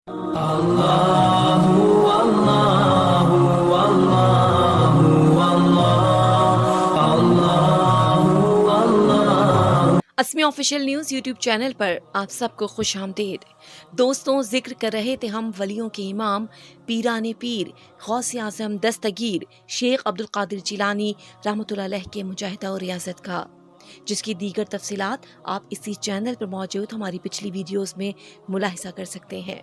اسمی official news YouTube channel پر آپ سب کو خوش آمدید۔ دوستوں، ذکر کر رہے تھے ہم ولیوں کے امام پیران پیر غوث اعظم دستگیر شیخ عبدالقادر جیلانی رحمۃ اللہ علیہ کے مجاہدہ اور ریاضت کا، جس کی دیگر تفصیلات آپ اسی چینل پر موجود ہماری پچھلی ویڈیوز میں ملاحظہ کر سکتے ہیں۔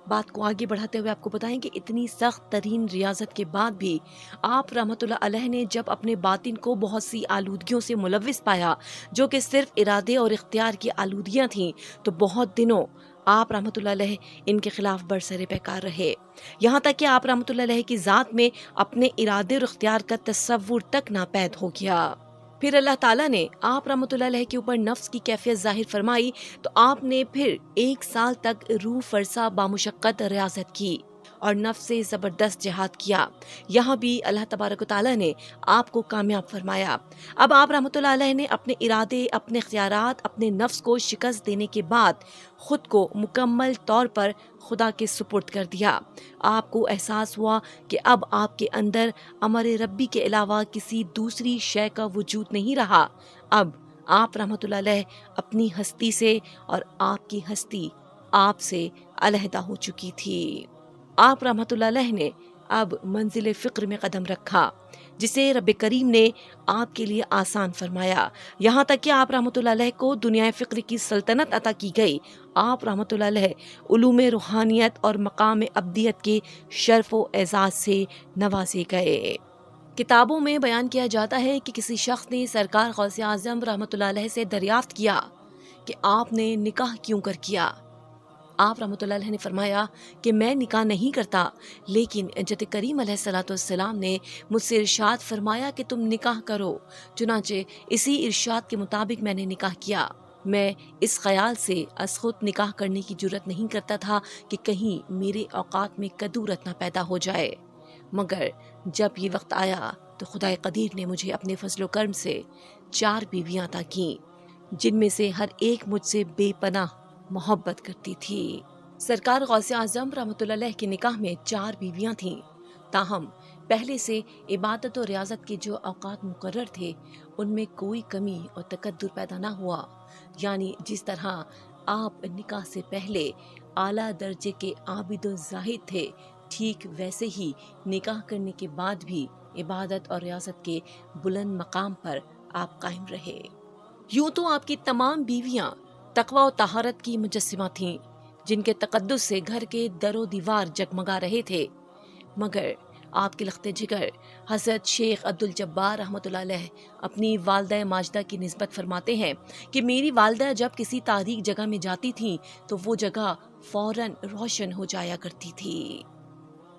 بات کو آگے بڑھاتے ہوئے آپ کو بتائیں کہ اتنی سخت ترین ریاضت کے بعد بھی آپ رحمۃ اللہ علیہ نے جب اپنے باطن کو بہت سی آلودگیوں سے ملوث پایا، جو کہ صرف ارادے اور اختیار کی آلودگیاں تھیں، تو بہت دنوں آپ رحمۃ اللہ علیہ ان کے خلاف برسر پیکار رہے، یہاں تک کہ آپ رحمۃ اللہ علیہ کی ذات میں اپنے ارادے اور اختیار کا تصور تک ناپید ہو گیا۔ پھر اللہ تعالیٰ نے آپ رحمۃ اللہ علیہ کے اوپر نفس کی کیفیت ظاہر فرمائی، تو آپ نے پھر 1 سال تک روح فرسا بامشقت ریاضت کی اور نفس سے زبردست جہاد کیا۔ یہاں بھی اللہ تبارک و تعالیٰ نے آپ کو کامیاب فرمایا۔ اب آپ رحمۃ اللہ علیہ نے اپنے ارادے، اپنے اختیارات، اپنے نفس کو شکست دینے کے بعد خود کو مکمل طور پر خدا کے سپرد کر دیا۔ آپ کو احساس ہوا کہ اب آپ کے اندر امر ربی کے علاوہ کسی دوسری شے کا وجود نہیں رہا۔ اب آپ رحمۃ اللہ علیہ اپنی ہستی سے اور آپ کی ہستی آپ سے علیحدہ ہو چکی تھی۔ آپ رحمۃ اللہ علیہ نے اب منزل فقر میں قدم رکھا، جسے رب کریم نے آپ کے لیے آسان فرمایا، یہاں تک کہ آپ رحمۃ اللہ علیہ کو دنیا فقر کی سلطنت عطا کی گئی۔ آپ رحمۃ اللہ علیہ علوم روحانیت اور مقام ابدیت کے شرف و اعزاز سے نوازے گئے۔ کتابوں میں بیان کیا جاتا ہے کہ کسی شخص نے سرکار غوث اعظم رحمۃ اللہ علیہ سے دریافت کیا کہ آپ نے نکاح کیوں کر کیا؟ آپ رحمۃ اللہ علیہ نے فرمایا کہ میں نکاح نہیں کرتا، لیکن جد کریم علیہ الصلوۃ والسلام نے مجھ سے ارشاد فرمایا کہ تم نکاح کرو، چنانچہ اسی ارشاد کے مطابق میں نے نکاح کیا۔ میں اس خیال سے از خود نکاح کرنے کی جرت نہیں کرتا تھا کہ کہیں میرے اوقات میں کدورت نہ پیدا ہو جائے، مگر جب یہ وقت آیا تو خدائے قدیر نے مجھے اپنے فضل و کرم سے 4 بیویاں عطا کیں، جن میں سے ہر ایک مجھ سے بے پناہ محبت کرتی تھی۔ سرکار غوث اعظم رحمۃ اللہ علیہ کے نکاح میں 4 بیویاں تھیں، تاہم پہلے سے عبادت و ریاضت کے جو اوقات مقرر تھے ان میں کوئی کمی اور تکدر پیدا نہ ہوا، یعنی جس طرح آپ نکاح سے پہلے اعلیٰ درجے کے عابد و زاہد تھے، ٹھیک ویسے ہی نکاح کرنے کے بعد بھی عبادت اور ریاضت کے بلند مقام پر آپ قائم رہے۔ یوں تو آپ کی تمام بیویاں تقوی و طہارت کی مجسمہ تھیں، جن کے تقدس سے گھر کے در و دیوار جگمگا رہے تھے، مگر آپ کے لخت جگر حضرت شیخ عبدالجبار رحمۃ اللہ علیہ اپنی والدہ ماجدہ کی نسبت فرماتے ہیں کہ میری والدہ جب کسی تاریک جگہ میں جاتی تھیں تو وہ جگہ فوراً روشن ہو جایا کرتی تھی۔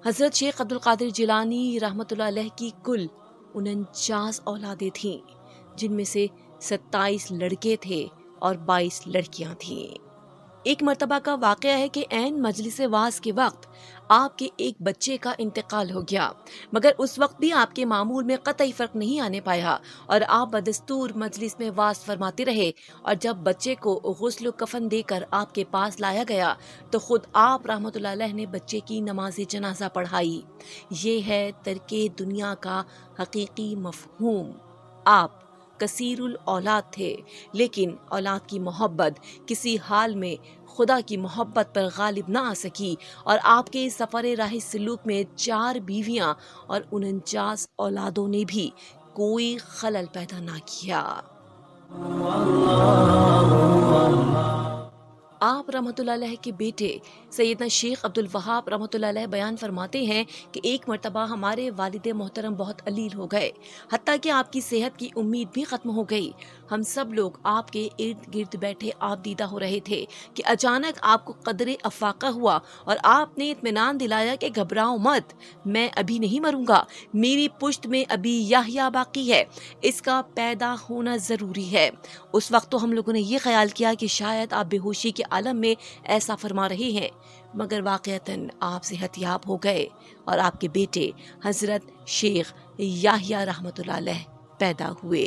حضرت شیخ عبدالقادر جیلانی رحمۃ اللہ علیہ کی کل 49 اولادیں تھیں، جن میں سے 27 لڑکے تھے اور 22 لڑکیاں تھیں۔ ایک مرتبہ کا واقعہ ہے کہ عین مجلس واعظ کے وقت آپ کے ایک بچے کا انتقال ہو گیا، مگر اس وقت بھی آپ کے معمول میں قطعی فرق نہیں آنے پایا اور آپ بدستور مجلس میں واعظ فرماتے رہے، اور جب بچے کو غسل و کفن دے کر آپ کے پاس لایا گیا تو خود آپ رحمۃ اللہ علیہ نے بچے کی نماز جنازہ پڑھائی۔ یہ ہے ترک دنیا کا حقیقی مفہوم۔ آپ کثیر الاولاد تھے، لیکن اولاد کی محبت کسی حال میں خدا کی محبت پر غالب نہ آ سکی، اور آپ کے سفر راہ سلوک میں 4 بیویاں اور 49 اولادوں نے بھی کوئی خلل پیدا نہ کیا۔ آپ رحمۃ اللہ علیہ کے بیٹے سیدنا شیخ عبدالوہاب رحمۃ اللہ علیہ بیان فرماتے ہیں کہ ایک مرتبہ ہمارے والد محترم بہت علیل ہو گئے، حتیٰ کہ آپ کی صحت کی امید بھی ختم ہو گئی۔ ہم سب لوگ آپ کے ارد گرد بیٹھے آپ دیدہ ہو رہے تھے کہ اچانک آپ کو قدر افاقہ ہوا اور آپ نے اطمینان دلایا کہ گھبراؤ مت، میں ابھی نہیں مروں گا، میری پشت میں ابھی یحییٰ باقی ہے، اس کا پیدا ہونا ضروری ہے۔ اس وقت تو ہم لوگوں نے یہ خیال کیا کہ شاید آپ بے ہوشی کے عالم میں ایسا فرما رہے ہیں، مگر واقعتاً آپ صحت یاب ہو گئے اور آپ کے بیٹے حضرت شیخ یحییٰ رحمۃ اللہ علیہ پیدا ہوئے۔